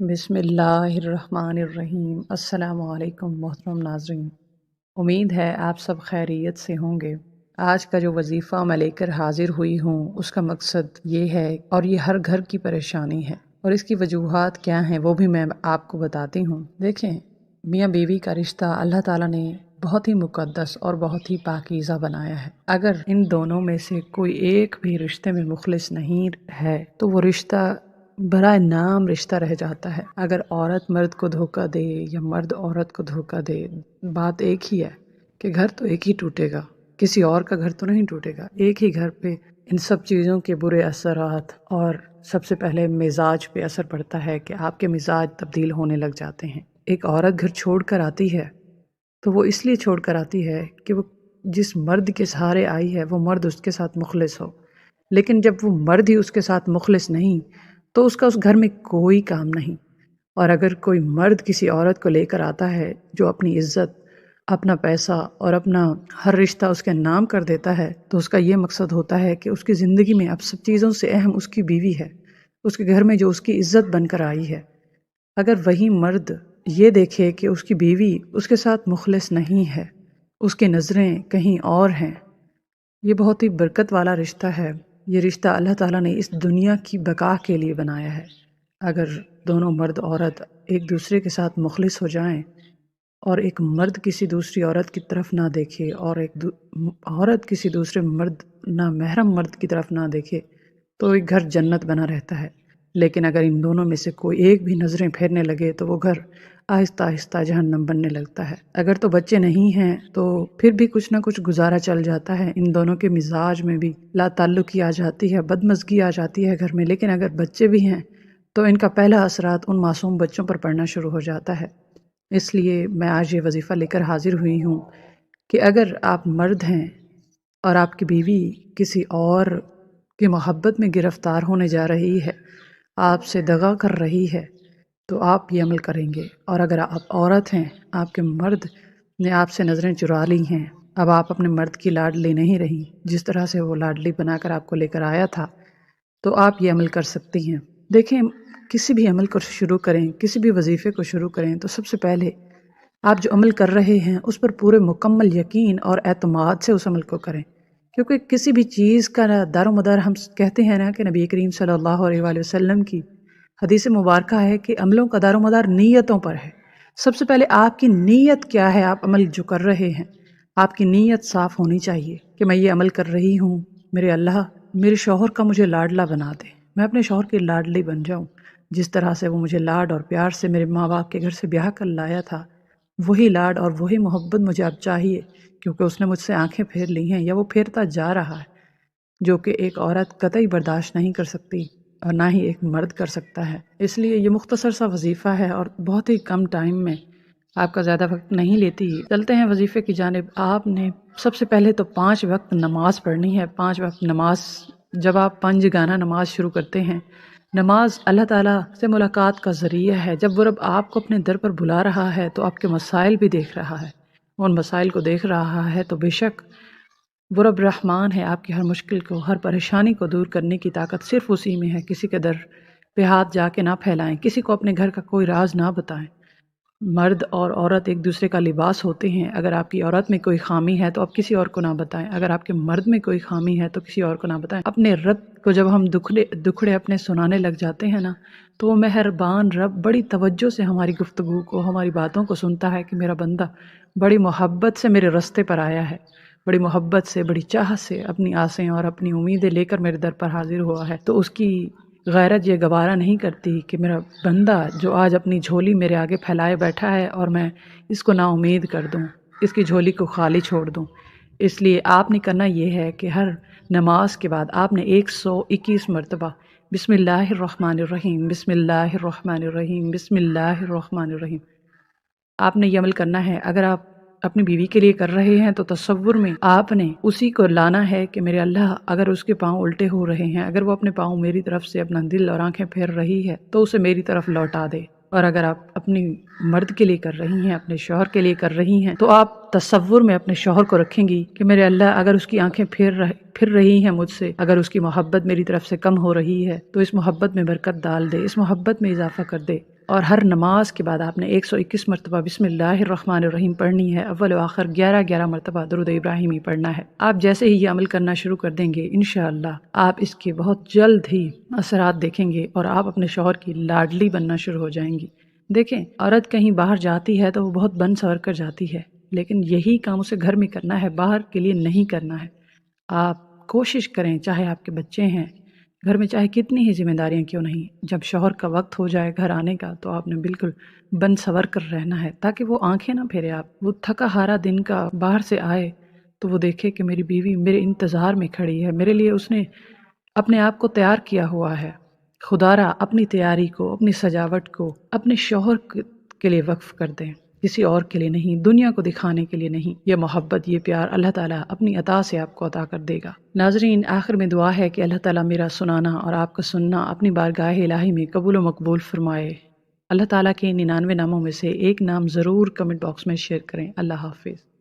बिस्मिल्लाहिर्रहमानिर्रहीम। अस्सलामु अलैकुम मोहतरम नाज़रीन, उम्मीद है आप सब खैरियत से होंगे। आज का जो वजीफ़ा मैं लेकर हाजिर हुई हूँ उसका मकसद ये है और ये हर घर की परेशानी है और इसकी वजूहात क्या हैं वो भी मैं आपको बताती हूँ। देखें, मियाँ बीवी का रिश्ता अल्लाह ताला ने बहुत ही मुक़द्दस और बहुत ही पाकीज़ा बनाया है। अगर इन दोनों में से कोई एक भी रिश्ते में मुखलिस नहीं है तो वो रिश्ता बराए नाम रिश्ता रह जाता है। अगर औरत मर्द को धोखा दे या मर्द औरत को धोखा दे, बात एक ही है कि घर तो एक ही टूटेगा, किसी और का घर तो नहीं टूटेगा। एक ही घर पे इन सब चीज़ों के बुरे असरात और सबसे पहले मिजाज पे असर पड़ता है कि आपके मिजाज तब्दील होने लग जाते हैं। एक औरत घर छोड़ कर आती है तो वो इसलिए छोड़ कर आती है कि वो जिस मर्द के सहारे आई है वो मर्द उसके साथ मुखलिस हो, लेकिन जब वो मर्द ही उसके साथ मुखलिस नहीं तो उसका उस घर में कोई काम नहीं। और अगर कोई मर्द किसी औरत को लेकर आता है जो अपनी इज्जत, अपना पैसा और अपना हर रिश्ता उसके नाम कर देता है तो उसका ये मकसद होता है कि उसकी ज़िंदगी में अब सब चीज़ों से अहम उसकी बीवी है, उसके घर में जो उसकी इज्जत बनकर आई है। अगर वही मर्द ये देखे कि उसकी बीवी उसके साथ मुखलिस नहीं है, उसकी नज़रें कहीं और हैं, ये बहुत ही बरकत वाला रिश्ता है। ये रिश्ता अल्लाह ताला ने इस दुनिया की बका के लिए बनाया है। अगर दोनों मर्द औरत एक दूसरे के साथ मुखलिस हो जाएं और एक मर्द किसी दूसरी औरत की तरफ ना देखे और औरत किसी दूसरे मर्द ना महरम मर्द की तरफ ना देखे तो एक घर जन्नत बना रहता है। लेकिन अगर इन दोनों में से कोई एक भी नज़रें फेरने लगे तो वो घर आहिस्ता आहिस्ता जहन्नम बनने लगता है। अगर तो बच्चे नहीं हैं तो फिर भी कुछ ना कुछ गुजारा चल जाता है। इन दोनों के मिजाज में भी लाताल्लुकी आ जाती है, बदमज़गी आ जाती है घर में। लेकिन अगर बच्चे भी हैं तो इनका पहला असरात उन मासूम बच्चों पर पड़ना शुरू हो जाता है। इसलिए मैं आज ये वजीफ़ा लेकर हाजिर हुई हूँ कि अगर आप मर्द हैं और आपकी बीवी किसी और की मोहब्बत में गिरफ्तार होने जा रही है, आपसे दगा कर रही है, तो आप ये अमल करेंगे। और अगर आप औरत हैं, आपके मर्द ने आपसे नज़रें चुरा ली हैं, अब आप अपने मर्द की लाडली नहीं रही जिस तरह से वो लाडली बनाकर आपको लेकर आया था, तो आप ये अमल कर सकती हैं। देखें, किसी भी अमल को शुरू करें, किसी भी वजीफ़े को शुरू करें तो सबसे पहले आप जो अमल कर रहे हैं उस पर पूरे मुकम्मल यकीन और एतमाद से उस अमल को करें। क्योंकि किसी भी चीज़ का दारोमदार, हम कहते हैं ना कि नबी करीम सल्लल्लाहु अलैहि वसल्लम की हदीस मुबारक है कि अमलों का दारोमदार नीयतों पर है। सबसे पहले आपकी नीयत क्या है, आप अमल जो कर रहे हैं, आपकी नीयत साफ़ होनी चाहिए कि मैं ये अमल कर रही हूँ, मेरे अल्लाह मेरे शौहर का मुझे लाडला बना दे, मैं अपने शौहर की लाडली बन जाऊँ। जिस तरह से वो मुझे लाड और प्यार से मेरे माँ बाप के घर से ब्याह कर लाया था, वही लाड और वही मोहब्बत मुझे अब चाहिए, क्योंकि उसने मुझसे आंखें फेर ली हैं या वो फेरता जा रहा है, जो कि एक औरत कतई बर्दाश्त नहीं कर सकती और ना ही एक मर्द कर सकता है। इसलिए ये मुख्तसर सा वजीफ़ा है और बहुत ही कम टाइम में, आपका ज़्यादा वक्त नहीं लेती। चलते हैं वजीफ़े की जानिब। आपने सबसे पहले तो 5 वक्त नमाज पढ़नी है। 5 वक्त नमाज, जब आप पंज गाना नमाज शुरू करते हैं, नमाज अल्लाह ताला से मुलाकात का ज़रिया है। जब वो रब आपको अपने दर पर बुला रहा है तो आपके मसाइल भी देख रहा है। उन मसाइल को देख रहा है तो बेशक वो रब रहमान है, आपकी हर मुश्किल को, हर परेशानी को दूर करने की ताकत सिर्फ उसी में है। किसी के दर पे हाथ जाके ना फैलाएं, किसी को अपने घर का कोई राज ना बताएं। मर्द और औरत एक दूसरे का लिबास होते हैं। अगर आपकी औरत में कोई खामी है तो आप किसी और को ना बताएं, अगर आपके मर्द में कोई खामी है तो किसी और को ना बताएं। अपने रब को जब हम दुखड़े अपने सुनाने लग जाते हैं ना, तो वो मेहरबान रब बड़ी तवज्जो से हमारी गुफ्तगू को, हमारी बातों को सुनता है कि मेरा बंदा बड़ी मोहब्बत से मेरे रास्ते पर आया है, बड़ी मोहब्बत से, बड़ी चाह से अपनी आसें और अपनी उम्मीदें लेकर मेरे दर पर हाजिर हुआ है। तो उसकी गैरत ये गवारा नहीं करती कि मेरा बंदा जो आज अपनी झोली मेरे आगे फैलाए बैठा है और मैं इसको नाउम्मीद कर दूं, इसकी झोली को खाली छोड़ दूं। इसलिए आपने करना ये है कि हर नमाज के बाद आपने 121 मरतबा बिस्मिल्लाहिर्रहमानिर्रहीम, बिस्मिल्लाहिर्रहमानिर्रहीम, बिस्मिल्लाहिर्रहमानिर्रहीम आपने ये अमल करना है। अगर आप अपनी बीवी के लिए कर रहे हैं तो तसव्वुर में आपने उसी को लाना है कि मेरे अल्लाह, अगर उसके पाँव उल्टे हो रहे हैं, अगर वो अपने पाँव मेरी तरफ से अपना दिल और आंखें फेर रही है तो उसे मेरी तरफ लौटा दे। और अगर आप अपनी मर्द के लिए कर रही हैं, अपने शौहर के लिए कर रही हैं, तो आप तसव्वुर में अपने शौहर को रखेंगी कि मेरे अल्लाह, अगर उसकी आंखें फिर रही हैं मुझसे, अगर उसकी मोहब्बत मेरी तरफ से कम हो रही है तो इस मोहब्बत में बरकत डाल दे, इस मोहब्बत में इजाफा कर दे। اور ہر نماز کے بعد آپ نے 121 مرتبہ بسم اللہ الرحمن الرحیم پڑھنی ہے، اول و آخر 11 مرتبہ درود ابراہیمی پڑھنا ہے۔ آپ جیسے ہی یہ عمل کرنا شروع کر دیں گے انشاءاللہ آپ اس کے بہت جلد ہی اثرات دیکھیں گے اور آپ اپنے شوہر کی لاڈلی بننا شروع ہو جائیں گی۔ دیکھیں، عورت کہیں باہر جاتی ہے تو وہ بہت بن سنور کر جاتی ہے، لیکن یہی کام اسے گھر میں کرنا ہے، باہر کے لیے نہیں کرنا ہے۔ آپ کوشش کریں، چاہے آپ کے بچے ہیں گھر میں، چاہے کتنی ہی ذمہ داریاں کیوں نہیں، جب شوہر کا وقت ہو جائے گھر آنے کا تو آپ نے بالکل بن سنور کر رہنا ہے، تاکہ وہ آنکھیں نہ پھیرے، آپ وہ تھکا ہارا دن کا باہر سے آئے تو وہ دیکھے کہ میری بیوی میرے انتظار میں کھڑی ہے، میرے لیے اس نے اپنے آپ کو تیار کیا ہوا ہے۔ خدا را اپنی تیاری کو، اپنی سجاوٹ کو اپنے شوہر کے لیے وقف کر دیں، کسی اور کے لیے نہیں، دنیا کو دکھانے کے لیے نہیں۔ یہ محبت، یہ پیار اللہ تعالیٰ اپنی عطا سے آپ کو عطا کر دے گا۔ ناظرین، آخر میں دعا ہے کہ اللہ تعالیٰ میرا سنانا اور آپ کا سننا اپنی بارگاہ الہی میں قبول و مقبول فرمائے۔ اللہ تعالیٰ کے 99 ناموں میں سے ایک نام ضرور کمنٹ باکس میں شیئر کریں۔ اللہ حافظ۔